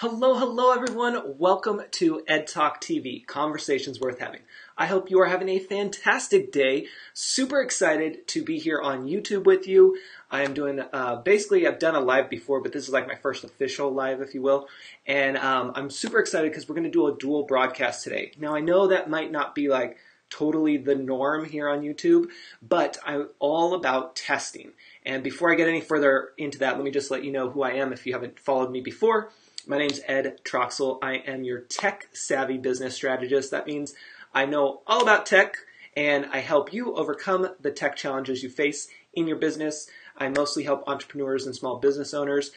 Hello, hello everyone. Welcome to Ed Talk TV, Conversations Worth Having. I hope you are having a fantastic day. Super excited to be here on YouTube with you. I am doing, I've done a live before, but this is like my first official live, if you will. And I'm super excited because we're going to do a dual broadcast today. Now, I know that might not be like totally the norm here on YouTube, but I'm all about testing. And before I get any further into that, let me just let you know who I am if you haven't followed me before. My name's Ed Troxel. I am your tech-savvy business strategist. That means I know all about tech, and I help you overcome the tech challenges you face in your business. I mostly help entrepreneurs and small business owners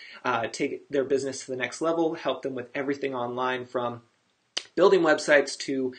take their business to the next level, help them with everything online from building websites to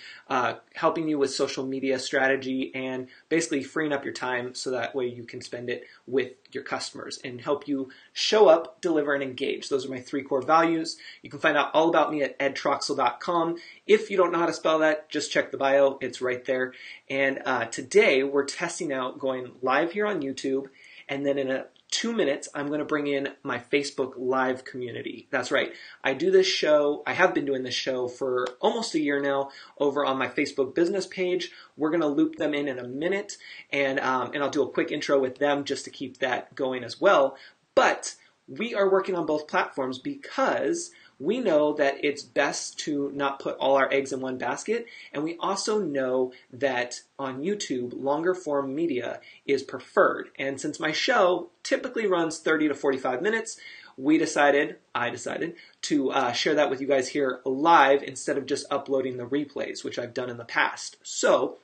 helping you with social media strategy and basically freeing up your time so that way you can spend it with your customers and help you show up, deliver, and engage. Those are my three core values. You can find out all about me at edtroxel.com. If you don't know how to spell that, just check the bio. It's right there. And today we're testing out going live here on YouTube, and then in 2 minutes, I'm going to bring in my Facebook Live community. That's right. I have been doing this show for almost a year now over on my Facebook business page. We're going to loop them in a minute, and I'll do a quick intro with them just to keep that going as well. But we are working on both platforms because we know that it's best to not put all our eggs in one basket, and we also know that on YouTube, longer form media is preferred. And since my show typically runs 30 to 45 minutes, I decided to share that with you guys here live instead of just uploading the replays, which I've done in the past. So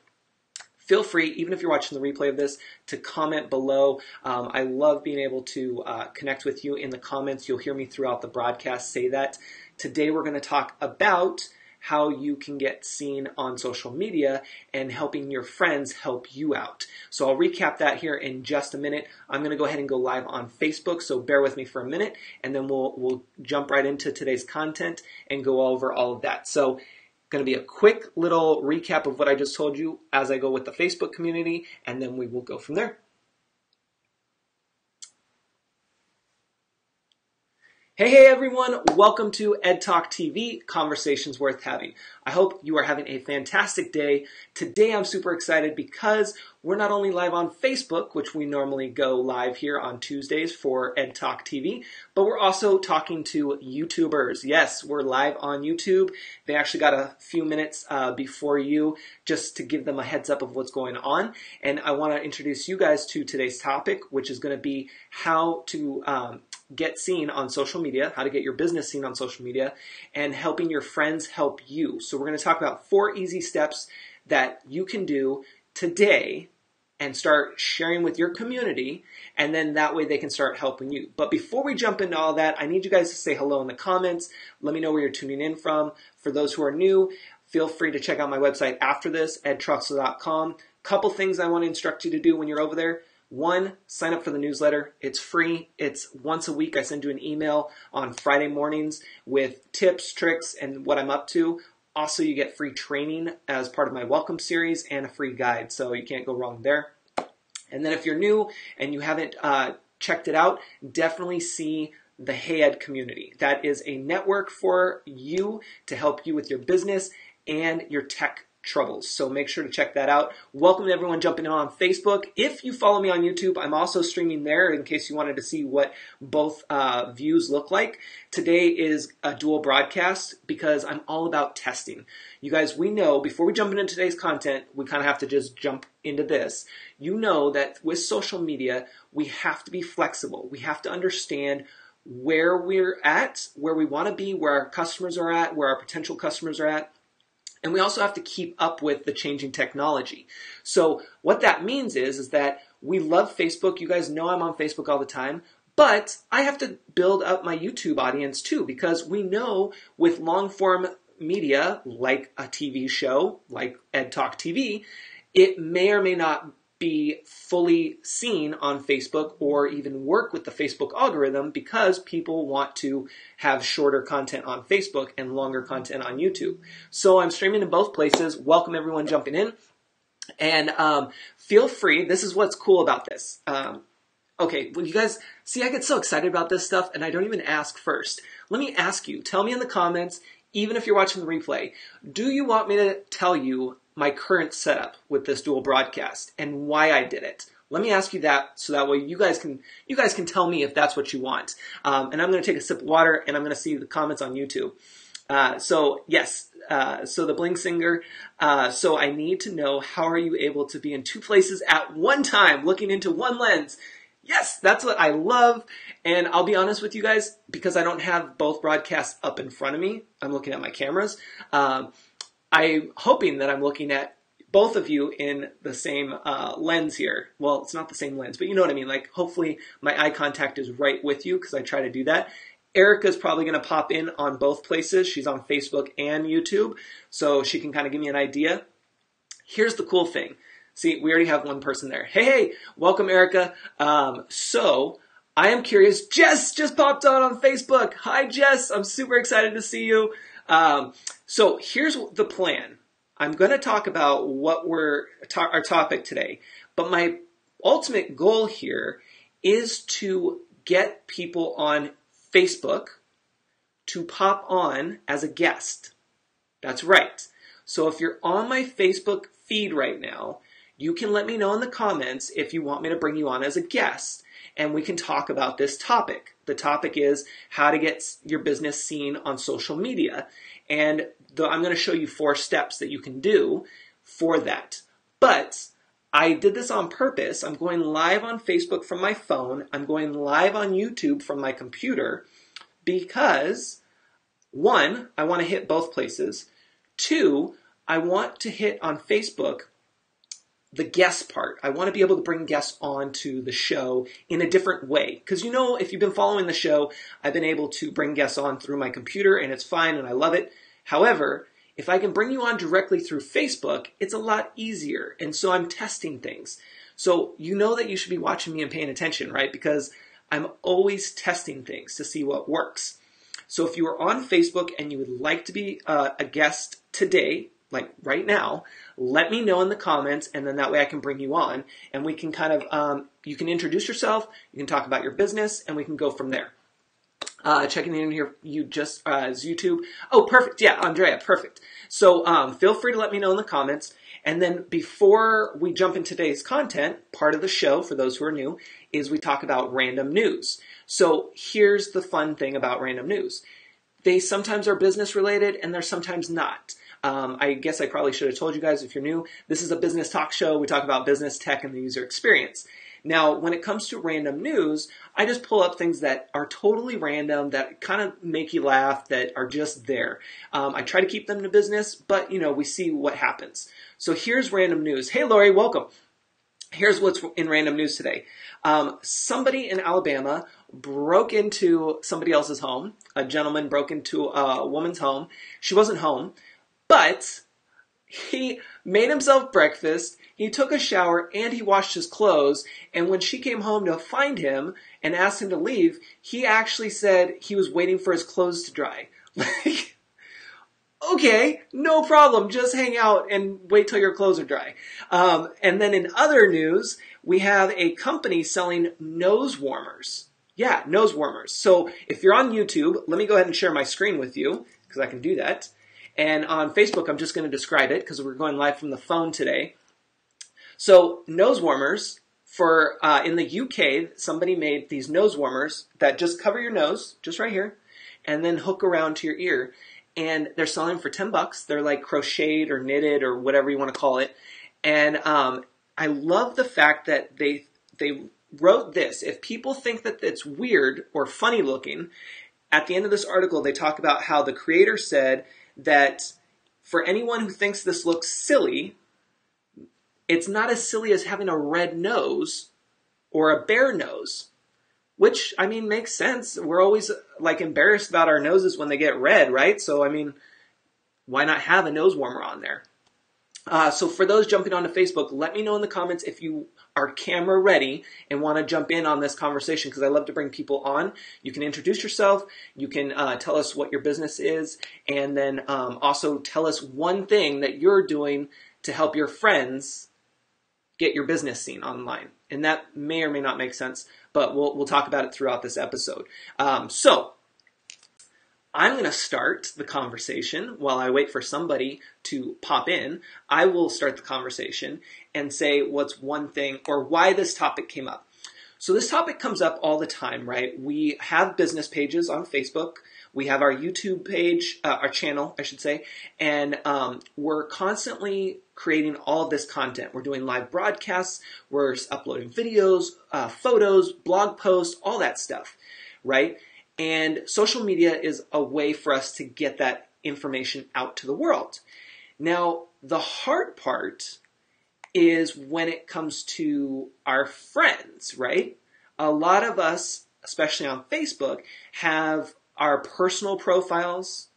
feel free, even if you're watching the replay of this, to comment below. I love being able to connect with you in the comments. You'll hear me throughout the broadcast say that. Today we're going to talk about how you can get seen on social media and helping your friends help you out. So I'll recap that here in just a minute. I'm going to go ahead and go live on Facebook, so bear with me for a minute, and then we'll jump right into today's content and go over all of that. So going to be a quick little recap of what I just told you as I go with the Facebook community, and then we will go from there. Hey everyone, welcome to Ed Talk TV, Conversations Worth Having. I hope you are having a fantastic day. Today I'm super excited because we're not only live on Facebook, which we normally go live here on Tuesdays for Ed Talk TV, but we're also talking to YouTubers. Yes, we're live on YouTube. They actually got a few minutes before you just to give them a heads up of what's going on. And I want to introduce you guys to today's topic, which is going to be how to get seen on social media, how to get your business seen on social media, and helping your friends help you. So we're going to talk about 4 easy steps that you can do today and start sharing with your community, and then that way they can start helping you. But before we jump into all that, I need you guys to say hello in the comments. Let me know where you're tuning in from. For those who are new, feel free to check out my website after this, edtroxel.com. Couple things I want to instruct you to do when you're over there. 1, sign up for the newsletter. It's free. It's once a week. I send you an email on Friday mornings with tips, tricks, and what I'm up to. Also, you get free training as part of my welcome series and a free guide, so you can't go wrong there. And then if you're new and you haven't checked it out, definitely see the Hey Ed community. That is a network for you to help you with your business and your tech troubles. So make sure to check that out. Welcome to everyone jumping in on Facebook. If you follow me on YouTube, I'm also streaming there in case you wanted to see what both views look like. Today is a dual broadcast because I'm all about testing. You guys, we know before we jump into today's content, we kind of have to just jump into this. You know that with social media, we have to be flexible. We have to understand where we're at, where we want to be, where our customers are at, where our potential customers are at. And we also have to keep up with the changing technology. So what that means is that we love Facebook. You guys know I'm on Facebook all the time. But I have to build up my YouTube audience too, because we know with long form media, like a TV show, like Ed Talk TV, it may or may not be fully seen on Facebook or even work with the Facebook algorithm because people want to have shorter content on Facebook and longer content on YouTube. So I'm streaming in both places. Welcome everyone jumping in. And feel free, this is what's cool about this. Okay, well, you guys, see, I get so excited about this stuff and I don't even ask first. Let me ask you, tell me in the comments, even if you're watching the replay, do you want me to tell you my current setup with this dual broadcast and why I did it? Let me ask you that so that way you guys can tell me if that's what you want. And I'm going to take a sip of water and I'm going to see the comments on YouTube. So yes, so the Bling Singer, so I need to know, how are you able to be in two places at one time, looking into one lens? Yes, that's what I love. And I'll be honest with you guys, because I don't have both broadcasts up in front of me, I'm looking at my cameras. I'm hoping that I'm looking at both of you in the same lens here. Well, it's not the same lens, but you know what I mean. Like, hopefully my eye contact is right with you, because I try to do that. Erica's probably going to pop in on both places. She's on Facebook and YouTube, so she can kind of give me an idea. Here's the cool thing. See, we already have one person there. Hey, welcome, Erica. So I am curious. Jess just popped on Facebook. Hi, Jess. I'm super excited to see you. So here's the plan. I'm going to talk about what our topic today, but my ultimate goal here is to get people on Facebook to pop on as a guest. That's right. So if you're on my Facebook feed right now, you can let me know in the comments if you want me to bring you on as a guest, and we can talk about this topic. The topic is how to get your business seen on social media, and I'm going to show you 4 steps that you can do for that. But I did this on purpose. I'm going live on Facebook from my phone. I'm going live on YouTube from my computer because, 1, I want to hit both places. 2, I want to hit on Facebook the guest part. I want to be able to bring guests on to the show in a different way. Because you know, if you've been following the show, I've been able to bring guests on through my computer and it's fine and I love it. However, if I can bring you on directly through Facebook, it's a lot easier. And so I'm testing things. So you know that you should be watching me and paying attention, right? Because I'm always testing things to see what works. So if you are on Facebook and you would like to be a guest today, like right now, let me know in the comments, and then that way I can bring you on, and we can kind of, you can introduce yourself, you can talk about your business, and we can go from there. Checking in here, you just, is YouTube. Oh, perfect. Yeah, Andrea, perfect. So feel free to let me know in the comments. And then before we jump into today's content, part of the show, for those who are new, is we talk about random news. So here's the fun thing about random news. They sometimes are business related and they're sometimes not. I guess I probably should have told you guys if you're new, this is a business talk show. We talk about business, tech, and the user experience. Now, when it comes to random news, I just pull up things that are totally random, that kind of make you laugh, that are just there. I try to keep them to business, but, you know, we see what happens. So here's random news. Hey, Lori, welcome. Here's what's in random news today. Somebody in Alabama broke into somebody else's home. A gentleman broke into a woman's home. She wasn't home, but he made himself breakfast, he took a shower, and he washed his clothes. And when she came home to find him and asked him to leave, he actually said he was waiting for his clothes to dry. Like, okay, no problem. Just hang out and wait till your clothes are dry. And then in other news, we have a company selling nose warmers. Yeah, nose warmers. So if you're on YouTube, let me go ahead and share my screen with you, because I can do that. And on Facebook, I'm just going to describe it because we're going live from the phone today. So nose warmers, for in the UK, somebody made these nose warmers that just cover your nose, just right here, and then hook around to your ear. And they're selling for $10. They're like crocheted or knitted or whatever you want to call it. And I love the fact that they wrote this. If people think that it's weird or funny looking, at the end of this article, they talk about how the creator said that for anyone who thinks this looks silly, it's not as silly as having a red nose or a bare nose, which, I mean, makes sense. We're always like embarrassed about our noses when they get red, right? So, I mean, why not have a nose warmer on there? So for those jumping onto Facebook, let me know in the comments if you are camera ready and want to jump in on this conversation, because I love to bring people on. You can introduce yourself. You can tell us what your business is, and then also tell us one thing that you're doing to help your friends get your business seen online. And that may or may not make sense, but we'll talk about it throughout this episode. So I'm going to start the conversation while I wait for somebody to pop in. I will start the conversation and say what's one thing or why this topic came up. So this topic comes up all the time, right? We have business pages on Facebook. We have our YouTube page, our channel, I should say, and we're constantly creating all of this content. We're doing live broadcasts, we're uploading videos, photos, blog posts, all that stuff, right? And social media is a way for us to get that information out to the world. Now, the hard part is when it comes to our friends, right? A lot of us, especially on Facebook, have our personal profiles,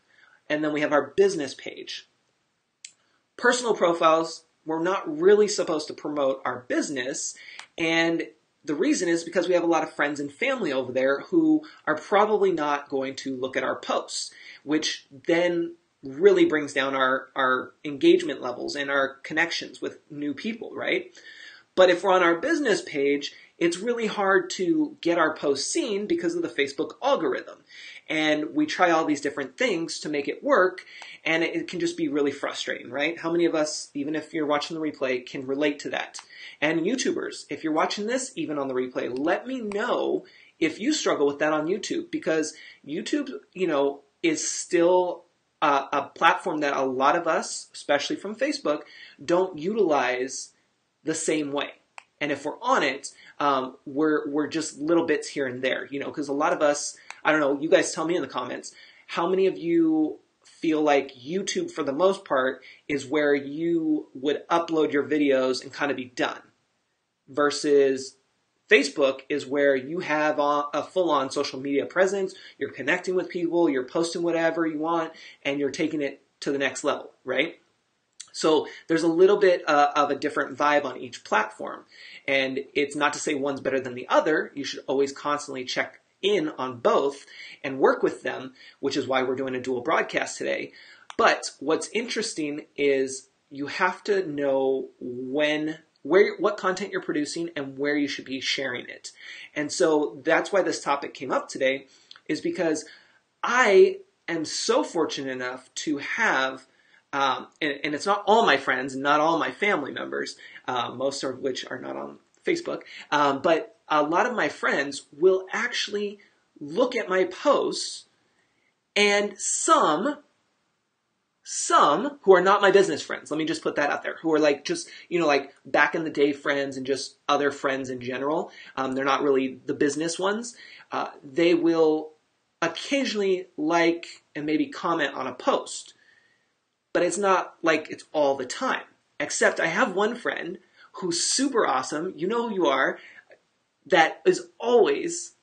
and then we have our business page. Personal profiles, we're not really supposed to promote our business, and the reason is because we have a lot of friends and family over there who are probably not going to look at our posts, which then really brings down our engagement levels and our connections with new people, right? But if we're on our business page, it's really hard to get our posts seen because of the Facebook algorithm. And we try all these different things to make it work, and it can just be really frustrating, right? How many of us, even if you're watching the replay, can relate to that? And YouTubers, if you're watching this, even on the replay, let me know if you struggle with that on YouTube, because YouTube, is still a platform that a lot of us, especially from Facebook, don't utilize the same way. And if we're on it, we're just little bits here and there, because a lot of us, I don't know, you guys tell me in the comments, how many of you feel like YouTube, for the most part, is where you would upload your videos and kind of be done, versus Facebook is where you have a full-on social media presence, you're connecting with people, you're posting whatever you want, and you're taking it to the next level, right? So there's a little bit of a different vibe on each platform. And it's not to say one's better than the other. You should always constantly check in on both and work with them, which is why we're doing a dual broadcast today. But what's interesting is you have to know what content you're producing and where you should be sharing it. And so that's why this topic came up today, is because I am so fortunate enough to have and it's not all my friends, not all my family members, most of which are not on Facebook, but a lot of my friends will actually look at my posts, and some who are not my business friends, let me just put that out there, who are like just, like back in the day friends and just other friends in general, they're not really the business ones, they will occasionally like and maybe comment on a post. But it's not like it's all the time. Except I have one friend who's super awesome, you know who you are, that is always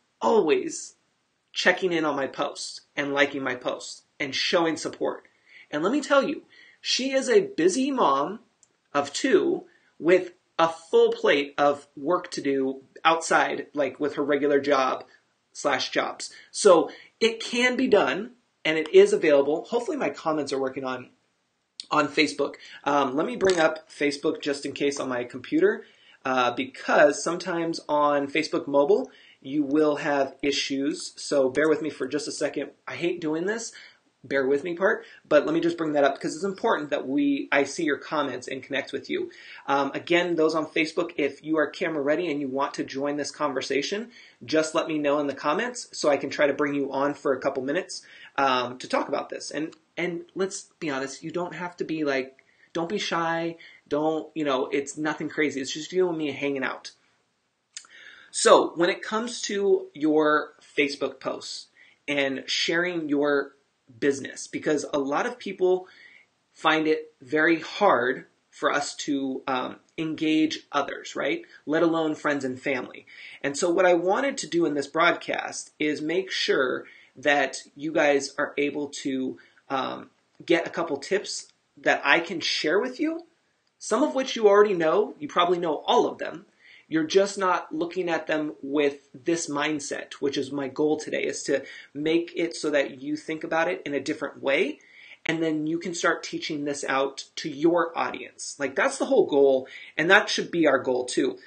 checking in on my posts and liking my posts and showing support. And let me tell you, she is a busy mom of two with a full plate of work to do outside, like with her regular jobs. So it can be done, and it is available. Hopefully my comments are working on Facebook. Let me bring up Facebook just in case on my computer, because sometimes on Facebook mobile, you will have issues. So bear with me for just a second. I hate doing this, bear with me part, but let me just bring that up because it's important that I see your comments and connect with you. Again, those on Facebook, if you are camera ready and you want to join this conversation, just let me know in the comments so I can try to bring you on for a couple minutes to talk about this. And let's be honest, you don't have to be don't be shy. It's nothing crazy. It's just you and me hanging out. So when it comes to your Facebook posts and sharing your business, because a lot of people find it very hard for us to engage others, right? Let alone friends and family. And so what I wanted to do in this broadcast is make sure that you guys are able to get a couple tips that I can share with you, some of which you already know. You probably know all of them. You're just not looking at them with this mindset, which is my goal today, is to make it so that you think about it in a different way and then you can start teaching this out to your audience. Like, that's the whole goal, and that should be our goal too.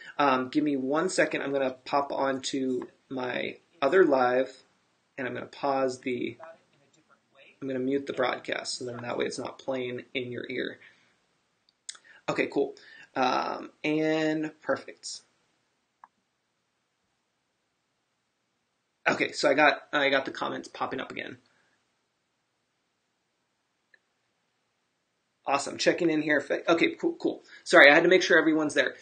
Give me 1 second. I'm going to pop onto my other live, and I'm going to pause I'm going to mute the broadcast, so then that way it's not playing in your ear. Okay, cool. And perfect. Okay, so I got the comments popping up again. Awesome. Checking in here. Okay, cool. Sorry, I had to make sure everyone's there.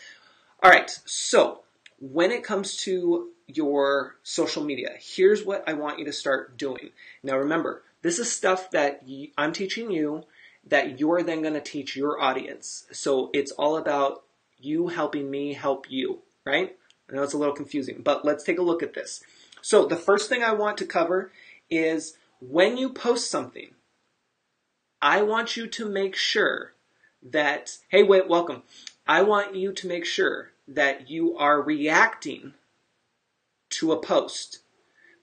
All right, so when it comes to your social media, here's what I want you to start doing. Now remember, this is stuff that I'm teaching you that you're then going to teach your audience. So it's all about you helping me help you, right? I know it's a little confusing, but let's take a look at this. So the first thing I want to cover is when you post something, I want you to make sure that, hey, wait, welcome. I want you to make sure that you are reacting to a post.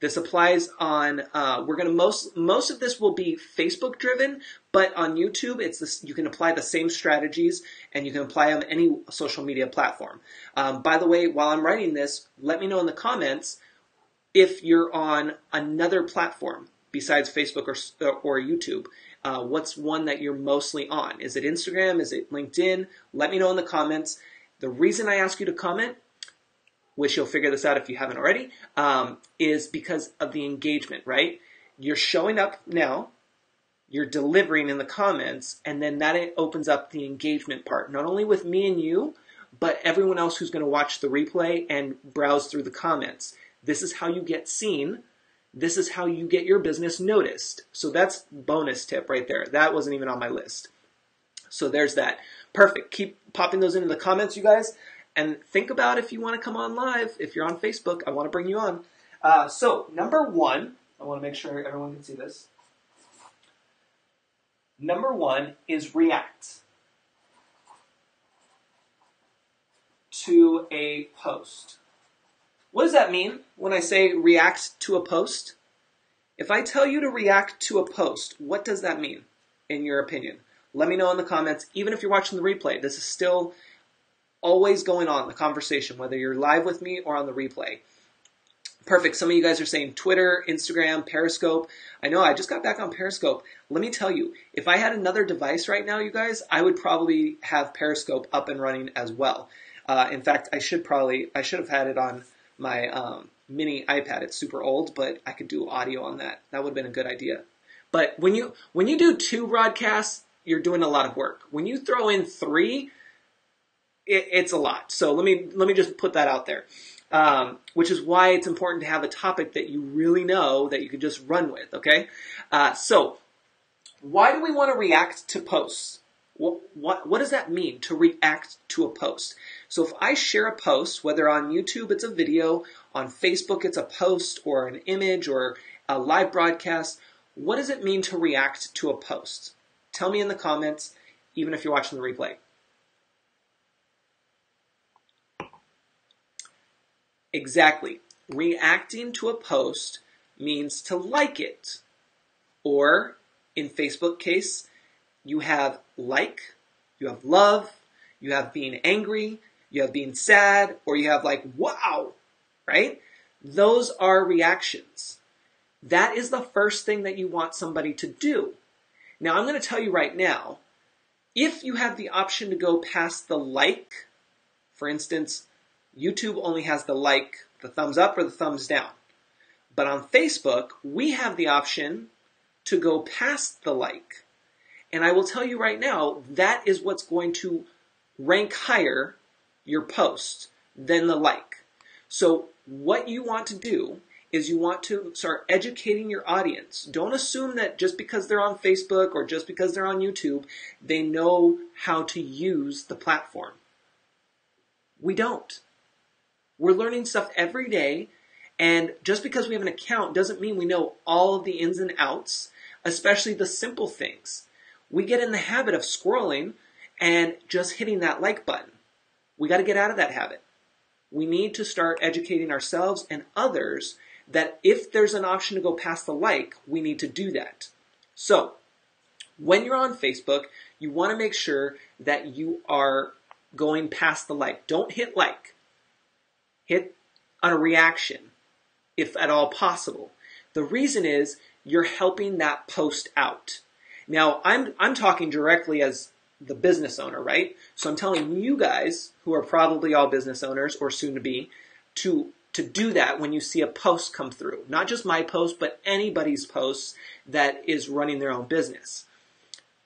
This applies on, we're going to, most of this will be Facebook driven, but on YouTube, it's this, you can apply the same strategies and you can apply them any social media platform. By the way, while I'm writing this, let me know in the comments if you're on another platform besides Facebook or YouTube. What's one that you're mostly on? Is it Instagram? Is it LinkedIn? Let me know in the comments. The reason I ask you to comment, which you'll figure this out if you haven't already, is because of the engagement, right? You're showing up now, you're delivering in the comments, and then that opens up the engagement part, not only with me and you, but everyone else who's going to watch the replay and browse through the comments. This is how you get seen. This is how you get your business noticed. So that's bonus tip right there. That wasn't even on my list. So there's that. Perfect. Keep popping those into the comments, you guys. And think about if you want to come on live. If you're on Facebook, I want to bring you on. So number one, I want to make sure everyone can see this. Number one is react to a post. What does that mean when I say react to a post? If I tell you to react to a post, what does that mean in your opinion? Let me know in the comments. Even if you're watching the replay, this is still always going on, the conversation, whether you're live with me or on the replay. Perfect. Some of you guys are saying Twitter, Instagram, Periscope. I know, I just got back on Periscope. Let me tell you, if I had another device right now, you guys, I would probably have Periscope up and running as well. In fact, I should have had it on my mini iPad. It's super old, but I could do audio on that. That would have been a good idea. But when you do 2 broadcasts, you're doing a lot of work. When you throw in 3, it's a lot. So let me just put that out there, which is why it's important to have a topic that you really know that you can just run with. Okay, so why do we want to react to posts? What does that mean to react to a post? So if I share a post, whether on YouTube it's a video, on Facebook it's a post or an image or a live broadcast, what does it mean to react to a post? Tell me in the comments, even if you're watching the replay. Exactly. Reacting to a post means to like it. Or, in Facebook case, you have like, you have love, you have being angry, you have being sad, or you have like, wow, right? Those are reactions. That is the first thing that you want somebody to do. Now, I'm going to tell you right now, if you have the option to go past the like, for instance, YouTube only has the like, the thumbs up or the thumbs down. But on Facebook, we have the option to go past the like. And I will tell you right now, that is what's going to rank higher your post than the like. So what you want to do is you want to start educating your audience. Don't assume that just because they're on Facebook or just because they're on YouTube, they know how to use the platform. We don't. We're learning stuff every day, and just because we have an account doesn't mean we know all of the ins and outs, especially the simple things. We get in the habit of scrolling and just hitting that like button. We got to get out of that habit. We need to start educating ourselves and others that if there's an option to go past the like, we need to do that. So, When you're on Facebook, you want to make sure that you are going past the like. Don't hit like. Hit on a reaction, if at all possible. The reason is you're helping that post out. Now, I'm talking directly as the business owner, right? So I'm telling you guys, who are probably all business owners or soon to be, to do that when you see a post come through. Not just my post, but anybody's posts that is running their own business.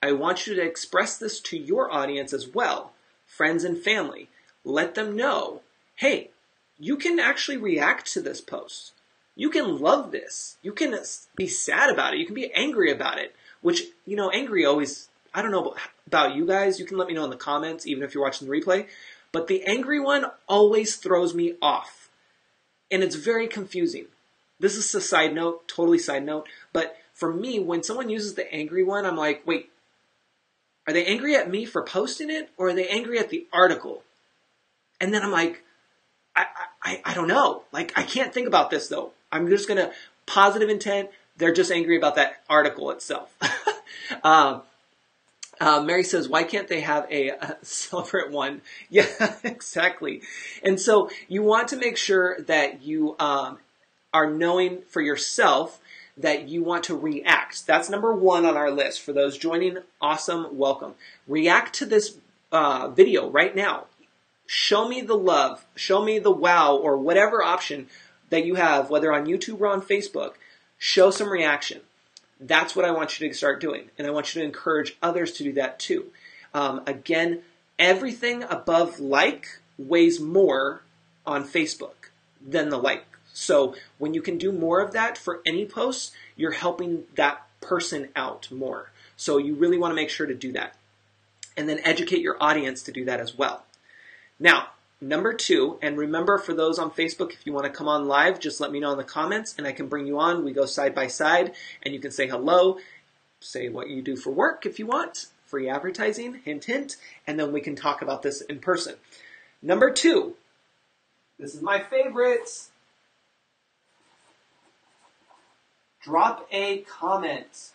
I want you to express this to your audience as well, friends and family. Let them know, hey, you can actually react to this post. You can love this. You can be sad about it. You can be angry about it, which, angry always, I don't know about you guys. You can let me know in the comments, even if you're watching the replay. But the angry one always throws me off. And it's very confusing. This is a side note, totally side note. But for me, when someone uses the angry one, I'm like, wait, are they angry at me for posting it? Or are they angry at the article? And then I'm like, I don't know. Like, I can't think about this, though. I'm just going to, positive intent, they're just angry about that article itself. Mary says, why can't they have a separate one? Yeah, exactly. And so you want to make sure that you are knowing for yourself that you want to react. That's number one on our list. For those joining, awesome, welcome. React to this video right now. Show me the love, show me the wow, or whatever option that you have, whether on YouTube or on Facebook. Show some reaction. That's what I want you to start doing. And I want you to encourage others to do that too. Again, everything above like weighs more on Facebook than the like. So when you can do more of that for any post, you're helping that person out more. So you really want to make sure to do that. And then educate your audience to do that as well. Now, number two, and remember for those on Facebook, if you want to come on live, just let me know in the comments and I can bring you on. We go side by side and you can say hello, say what you do for work if you want, free advertising, hint, hint, and then we can talk about this in person. Number two, this is my favorite. Drop a comment.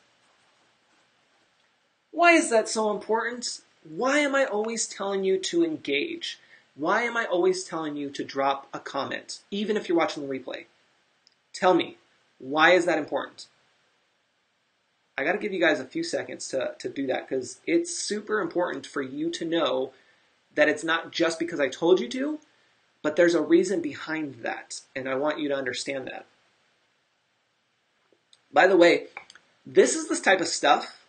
Why is that so important? Why am I always telling you to engage? Why am I always telling you to drop a comment, even if you're watching the replay? Tell me, why is that important? I got to give you guys a few seconds to do that because it's super important for you to know that it's not just because I told you to, but there's a reason behind that, and I want you to understand that. By the way, this is this type of stuff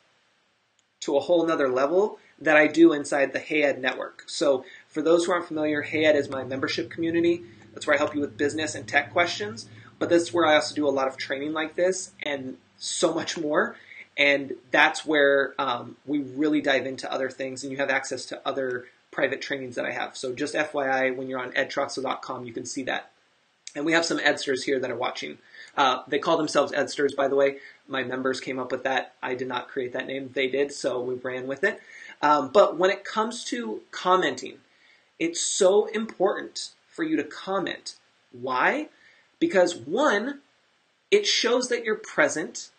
to a whole nother level that I do inside the Hey Ed network. So for those who aren't familiar, Hey Ed is my membership community. That's where I help you with business and tech questions. But that's where I also do a lot of training like this and so much more. And that's where we really dive into other things and you have access to other private trainings that I have. So just FYI, when you're on edtroxel.com, you can see that. And we have some Edsters here that are watching. They call themselves Edsters, by the way. My members came up with that. I did not create that name. They did, so we ran with it. But when it comes to commenting, it's so important for you to comment. Why? Because one, it shows that you're present.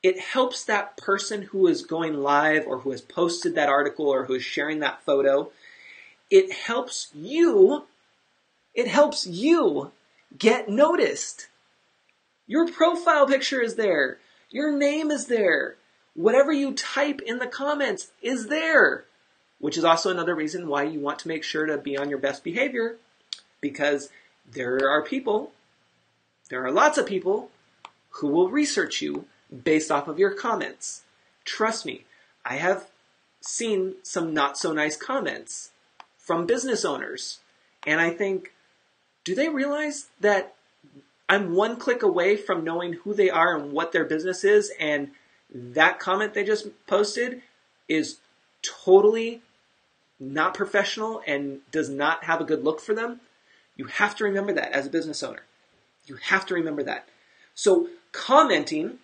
It helps that person who is going live or who has posted that article or who is sharing that photo. It helps you get noticed. Your profile picture is there. Your name is there. Whatever you type in the comments is there, which is also another reason why you want to make sure to be on your best behavior, because there are lots of people who will research you based off of your comments. Trust me, I have seen some not so nice comments from business owners, and I think, do they realize that I'm one click away from knowing who they are and what their business is, and that comment they just posted is totally not professional and does not have a good look for them? You have to remember that as a business owner. You have to remember that. So commenting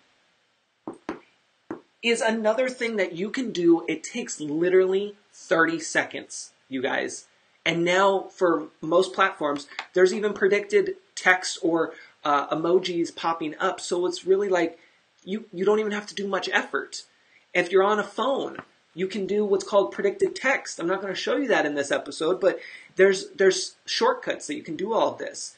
is another thing that you can do. It takes literally 30 seconds, you guys. And now for most platforms, there's even predicted text or emojis popping up. So it's really like you don't even have to do much effort. If you're on a phone, you can do what's called predicted text. I'm not going to show you that in this episode, but there's shortcuts that you can do all of this.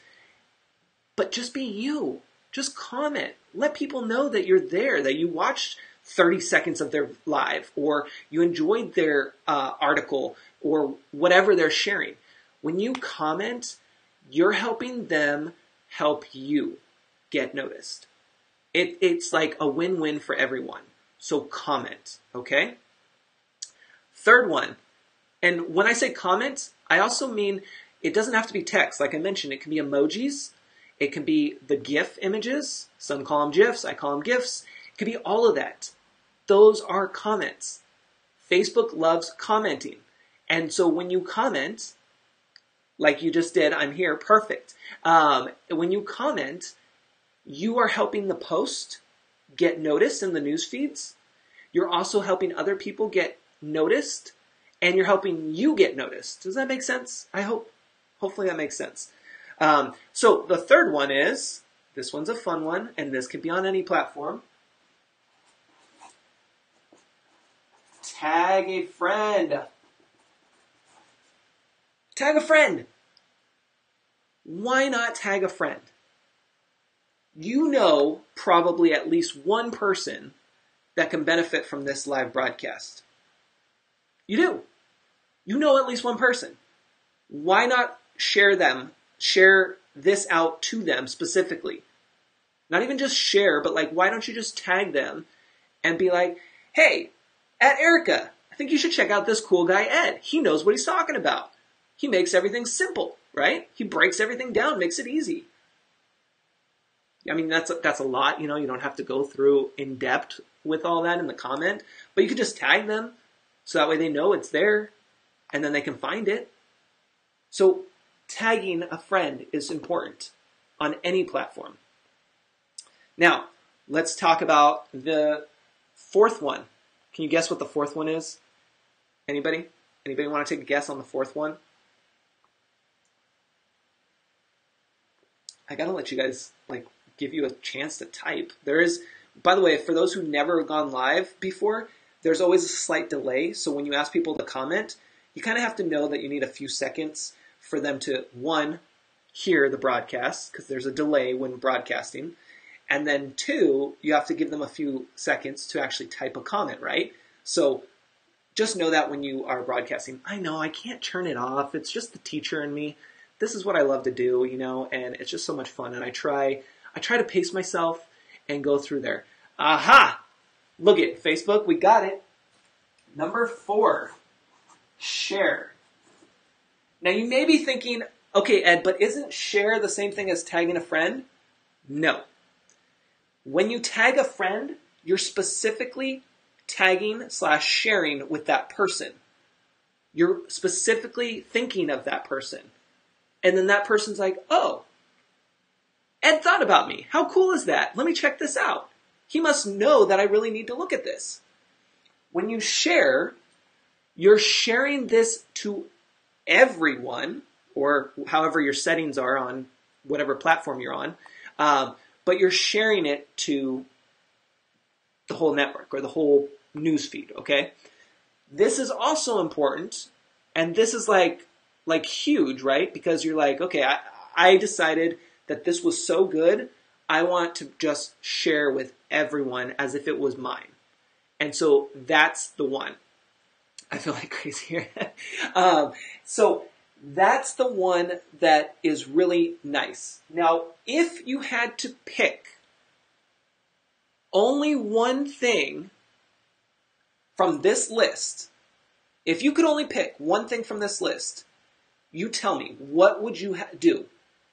But just be you. Just comment. Let people know that you're there, that you watched 30 seconds of their live, or you enjoyed their article, or whatever they're sharing. When you comment, you're helping them help you get noticed. It's like a win-win for everyone. So comment, okay? Third one, and when I say comment, I also mean it doesn't have to be text. Like I mentioned, it can be emojis. It can be the GIF images. Some call them GIFs. I call them GIFs. It could be all of that. Those are comments. Facebook loves commenting. And so when you comment, like you just did, I'm here, perfect. When you comment, you are helping the post get noticed in the news feeds. You're also helping other people get noticed, and you're helping you get noticed. Does that make sense? Hopefully that makes sense. So the third one is, this one's a fun one, and this can be on any platform. Tag a friend. Tag a friend. Why not tag a friend? You know probably at least one person that can benefit from this live broadcast. You do. You know at least one person. Why not share this out to them specifically? Not even just share, but like, why don't you just tag them and be like, hey, at Erica, I think you should check out this cool guy, Ed. He knows what he's talking about. He makes everything simple, right? He breaks everything down, makes it easy. I mean, that's a lot, you don't have to go through in depth with all that in the comment, but you could just tag them so that way they know it's there and then they can find it. So tagging a friend is important on any platform. Now, let's talk about the fourth one. Can you guess what the fourth one is? Anybody? Anybody want to take a guess on the fourth one? I gotta let you guys give you a chance to type. There is, by the way, for those who've never gone live before, there's always a slight delay. So when you ask people to comment, you kind of have to know that you need a few seconds for them to, one, hear the broadcast, because there's a delay when broadcasting. And then two, you have to give them a few seconds to actually type a comment, right? So just know that when you are broadcasting. I know, I can't turn it off. It's just the teacher in me. This is what I love to do, and it's just so much fun. And I try to pace myself and go through there. Aha! Look at Facebook. We got it. Number 4, share. Now you may be thinking, okay, Ed, but isn't share the same thing as tagging a friend? No. When you tag a friend, you're specifically tagging/sharing with that person. You're specifically thinking of that person. And then that person's like, oh, Ed thought about me. How cool is that? Let me check this out. He must know that I really need to look at this. When you share, you're sharing this to everyone, or however your settings are on whatever platform you're on, but you're sharing it to the whole network or the whole news feed, okay? This is also important, and this is like huge, right? Because you're like, okay, I decided that this was so good, I want to just share with everyone as if it was mine. And so that's the one. I feel like crazy here. So that's the one that is really nice. Now, if you had to pick only one thing from this list, if you could only pick one thing from this list, you tell me, what would you do?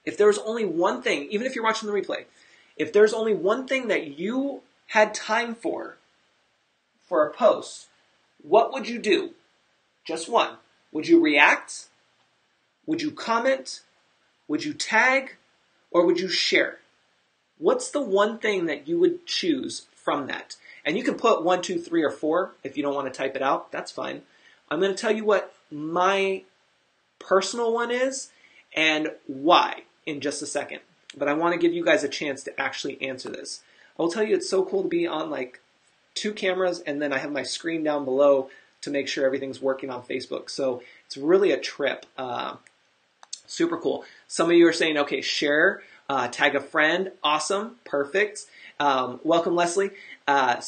If there was only one thing, even if you're watching the replay, if there's only one thing that you had time for a post, what would you do? Just one. Would you react? Would you comment? Would you tag? Or would you share? What's the one thing that you would choose from that? And you can put 1, 2, 3, or 4 if you don't want to type it out. That's fine. I'm going to tell you what my personal one is and why in just a second. But I want to give you guys a chance to actually answer this. I will tell you it's so cool to be on 2 cameras, and then I have my screen down below to make sure everything's working on Facebook. So it's really a trip. Super cool. Some of you are saying, okay, share, tag a friend. Awesome. Perfect. Welcome, Leslie. And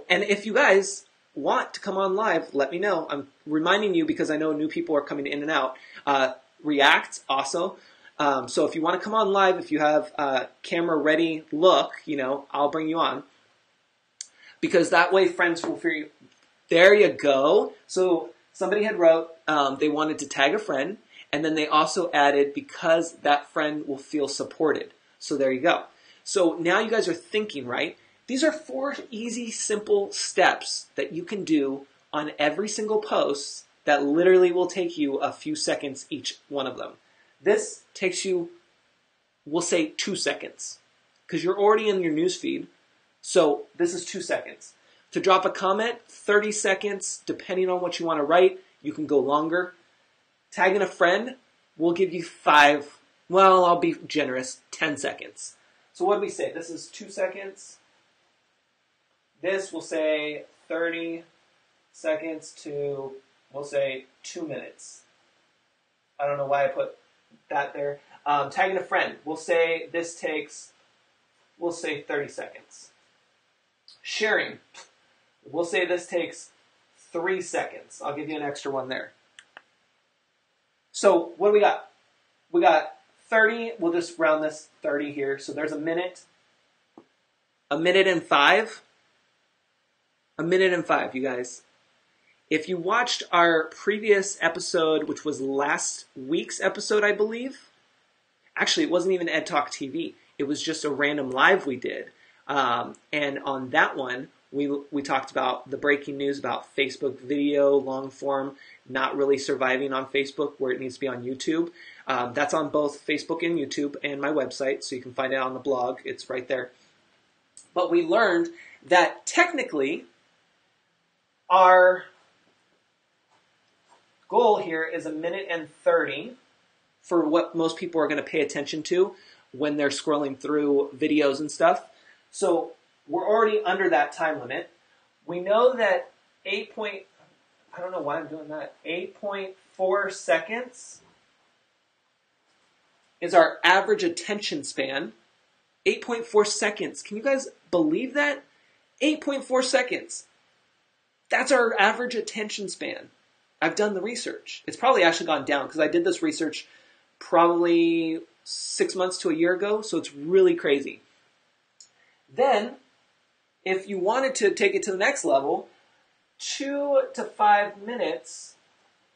if you guys want to come on live, let me know. I'm reminding you because I know new people are coming in and out. React also. So if you want to come on live, if you have camera ready look, I'll bring you on. Because that way friends will feel you. There you go. So somebody had wrote they wanted to tag a friend, and then they also added because that friend will feel supported. So there you go. So now you guys are thinking, right? These are 4 easy, simple steps that you can do on every single post that literally will take you a few seconds each one of them. This takes you, we'll say 2 seconds, because you're already in your newsfeed. So this is 2 seconds. To drop a comment, 30 seconds, depending on what you want to write. You can go longer. Tagging a friend, we'll give you 5, well, I'll be generous, 10 seconds. So what do we say? This is 2 seconds. This will say 30 seconds to, we'll say 2 minutes. I don't know why I put that there. Tagging a friend, we'll say this takes, we'll say 30 seconds. Sharing, we'll say this takes 3 seconds. I'll give you an extra one there. So what do we got? We got 30. We'll just round this 30 here. So there's a minute and 5. A minute and 5, you guys. If you watched our previous episode, which was last week's episode, I believe. Actually, it wasn't even Ed Talk TV. It was just a random live we did. And on that one, we talked about the breaking news about Facebook video, long form, not really surviving on Facebook where it needs to be on YouTube. That's on both Facebook and YouTube and my website, so you can find it on the blog. It's right there. But we learned that technically our goal here is a minute and 30 for what most people are going to pay attention to when they're scrolling through videos and stuff. So we're already under that time limit. We know that 8.4 seconds is our average attention span. 8.4 seconds. Can you guys believe that? 8.4 seconds. That's our average attention span. I've done the research. It's probably actually gone down because I did this research probably 6 months to a year ago, so it's really crazy. Then, if you wanted to take it to the next level, 2 to 5 minutes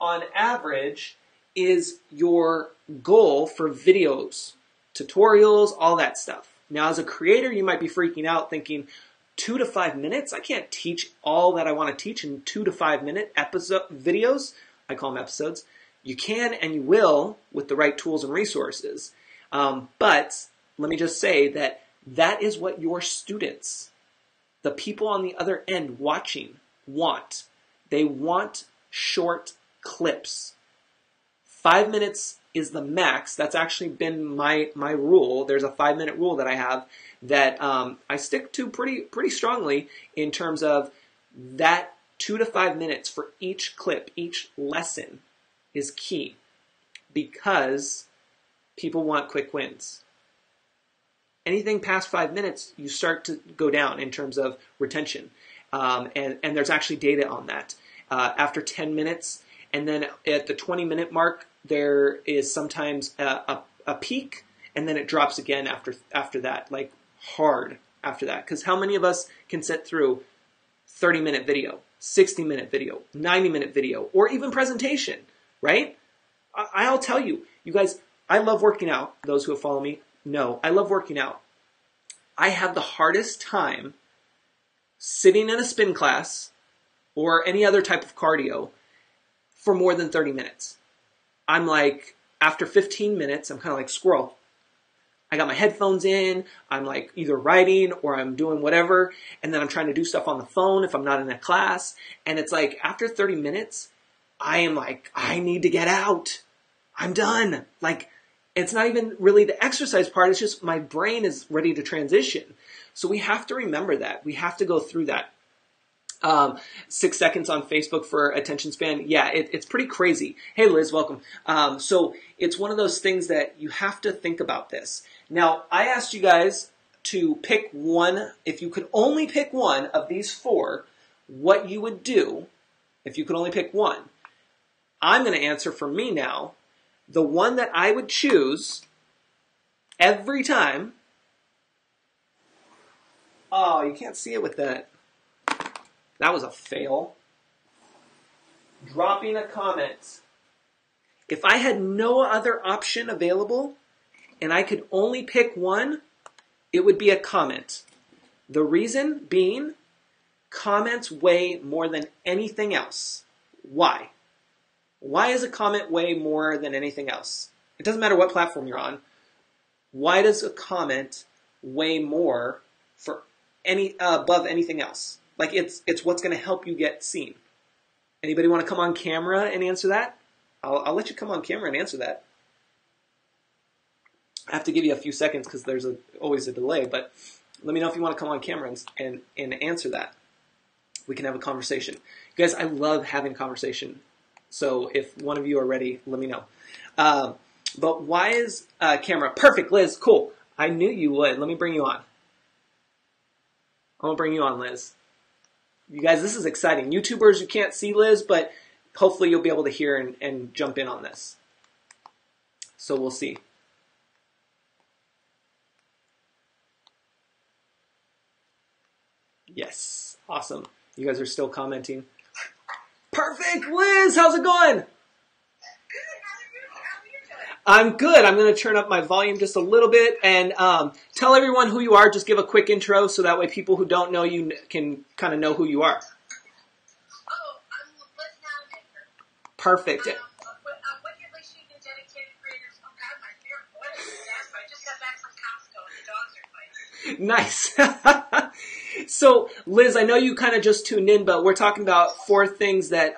on average is your goal for videos, tutorials, all that stuff. Now, as a creator, you might be freaking out thinking, 2 to 5 minutes? I can't teach all that I want to teach in 2 to 5 minute videos. I call them episodes. You can and you will with the right tools and resources. But let me just say that is what your students, the people on the other end watching, want. They want short clips. 5 minutes is the max. That's actually been my rule. There's a 5-minute rule that I have that I stick to pretty strongly in terms of that 2 to 5 minutes for each clip, each lesson is key because people want quick wins. Anything past 5 minutes, you start to go down in terms of retention. And there's actually data on that. After 10 minutes, and then at the 20-minute mark, there is sometimes a peak, and then it drops again after that, like hard after that. Because how many of us can sit through 30-minute video, 60-minute video, 90-minute video, or even presentation, right? I'll tell you, you guys, I love working out. Those who have followed me know I love working out. I have the hardest time sitting in a spin class or any other type of cardio for more than 30 minutes. I'm like, after 15 minutes, I'm kind of like squirrel. I got my headphones in, I'm like either writing or I'm doing whatever, and then I'm trying to do stuff on the phone if I'm not in a class, and it's like after 30 minutes, I am like, I need to get out. I'm done. Like, it's not even really the exercise part, it's just my brain is ready to transition. So we have to remember that. We have to go through that. 6 seconds on Facebook for attention span. Yeah, it's pretty crazy. Hey, Liz, welcome. So it's one of those things that you have to think about this. Now, I asked you guys to pick one. If you could only pick one of these four, what you would do if you could only pick one. I'm going to answer for me now. The one that I would choose every time. Oh, you can't see it with that. That was a fail. Dropping a comment. If I had no other option available and I could only pick one, it would be a comment. The reason being, comments weigh more than anything else. Why? Why does a comment weigh more than anything else? It doesn't matter what platform you're on. Why does a comment weigh more for above anything else? Like it's what's going to help you get seen. Anybody want to come on camera and answer that? I'll let you come on camera and answer that. I have to give you a few seconds because there's always a delay, but let me know if you want to come on camera and answer that. We can have a conversation. You guys, I love having a conversation. So if one of you are ready, let me know. But why is camera? Perfect, Liz, cool. I knew you would. Let me bring you on. I'm going to bring you on, Liz. You guys, this is exciting. YouTubers, you can't see Liz, but hopefully you'll be able to hear and jump in on this. So we'll see. Yes, awesome. You guys are still commenting. Perfect, Liz, how's it going? I'm good. I'm going to turn up my volume just a little bit and tell everyone who you are. Just give a quick intro so that way people who don't know you can kind of know who you are. Oh, I'm Liz Nallinger. Perfect. Wicked Chic and dedicated creators. Oh, God, my favorite. What is this? I just got back from Costco and the dogs are fighting. Nice. So, Liz, I know you kind of just tuned in, but we're talking about 4 things that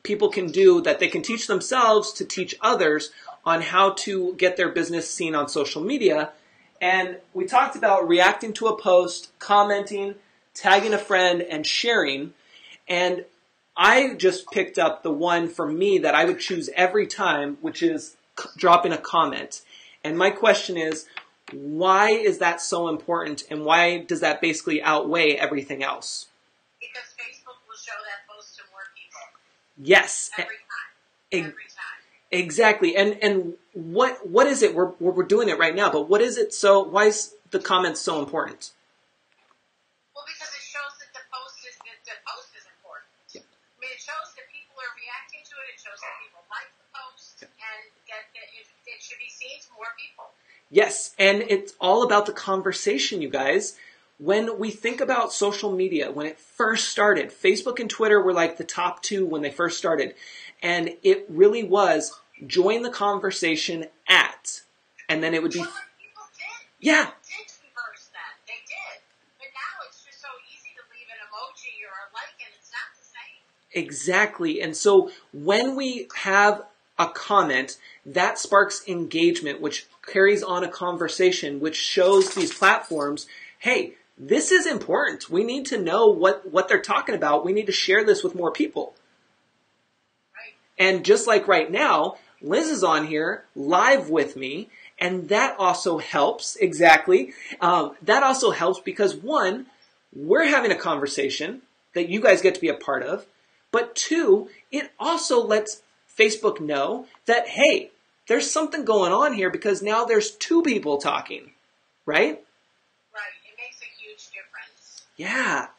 people can do that they can teach themselves to teach others on how to get their business seen on social media. And we talked about reacting to a post, commenting, tagging a friend, and sharing. And I just picked up the one for me that I would choose every time, which is dropping a comment. And my question is, why is that so important? And why does that basically outweigh everything else? Because Facebook will show that post to more people. Yes. Every time. Every time. Exactly. And what is it? We're doing it right now, but what is it why is the comments so important? Well, because it shows that the post is important. Yeah. I mean, it shows that people are reacting to it. It shows that people like the post, yeah, and that it should be seen to more people. Yes, and it's all about the conversation, you guys. When we think about social media, when it first started, Facebook and Twitter were like the top 2 when they first started. And it really was join the conversation at, and then it would be... Well, people did. Yeah. People did converse then. They did. But now it's just so easy to leave an emoji or a like, and it's not the same. Exactly. And so when we have a comment, that sparks engagement, which carries on a conversation, which shows these platforms, hey, this is important. We need to know what they're talking about. We need to share this with more people. Right. And just like right now, Liz is on here live with me, and that also helps. Exactly. That also helps because, one, we're having a conversation that you guys get to be a part of. But 2, it also lets Facebook know that, hey, there's something going on here because now there's 2 people talking, right? Right. It makes a huge difference. Yeah.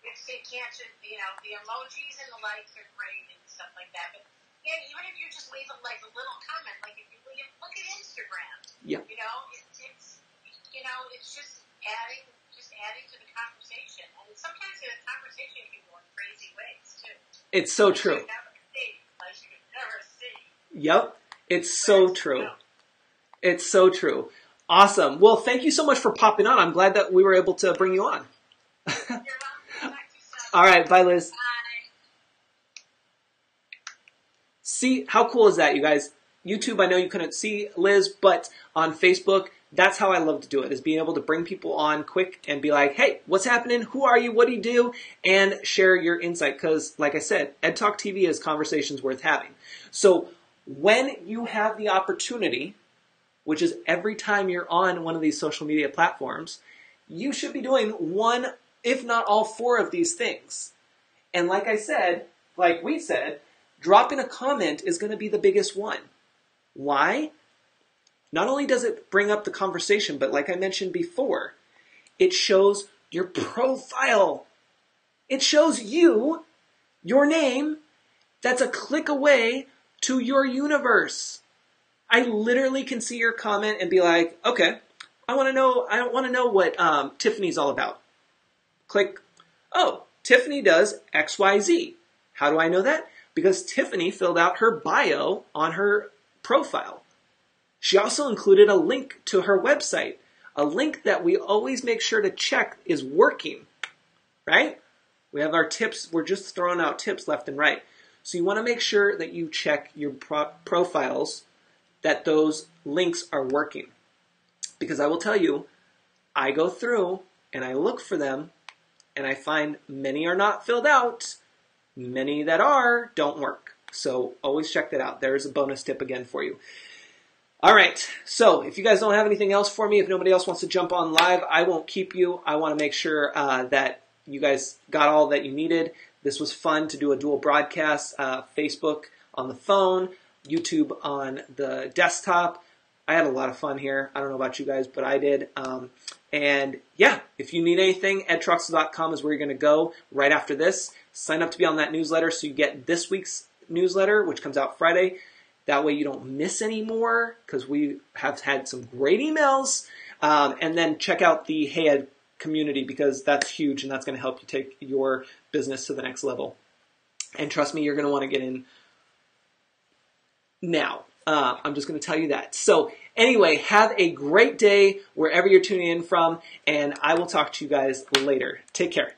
It can't just, the emojis and the likes are great and stuff like that. But yeah, even if you just leave a little comment, like if you look at Instagram, Yeah. It's just adding to the conversation. And sometimes the conversation can go in crazy ways too. It's so true. You never see. Yep. It's so true. It's so true. Awesome. Well, thank you so much for popping on. I'm glad that we were able to bring you on. You're welcome. All right. Bye, Liz. Bye. See, how cool is that, you guys? YouTube, I know you couldn't see Liz, but on Facebook, That's how I love to do it, is being able to bring people on quick and be like, hey, what's happening? Who are you? What do you do? And share your insight. Because, like I said, Ed Talk TV is conversations worth having. So when you have the opportunity, which is every time you're on one of these social media platforms, you should be doing one, if not all four of these things. And like I said, like we said, dropping a comment is going to be the biggest one. Why? Not only does it bring up the conversation, but like I mentioned before, it shows your profile. It shows you, your name, that's a click away to your universe. I literally can see your comment and be like, okay, I want to know what Tiffany's all about. Click, oh, Tiffany does XYZ. How do I know that? Because Tiffany filled out her bio on her profile. She also included a link to her website, a link that we always make sure to check is working, right? We have our tips. We're just throwing out tips left and right. So you want to make sure that you check your profiles, that those links are working. Because I will tell you, I go through and I look for them and I find many are not filled out. Many that are don't work. So always check that out. There's a bonus tip again for you. All right, so if you guys don't have anything else for me, if nobody else wants to jump on live, I won't keep you. I want to make sure that you guys got all that you needed. This was fun to do a dual broadcast, Facebook on the phone, YouTube on the desktop. I had a lot of fun here. I don't know about you guys, but I did. And yeah, if you need anything, edtroxel.com is where you're going to go right after this. Sign up to be on that newsletter so you get this week's newsletter, which comes out Friday. That way you don't miss any more, because we have had some great emails. And then check out the Hey Ed community, because that's huge and that's going to help you take your business to the next level. And trust me, you're going to want to get in now. I'm just going to tell you that. So anyway, have a great day wherever you're tuning in from, and I will talk to you guys later. Take care.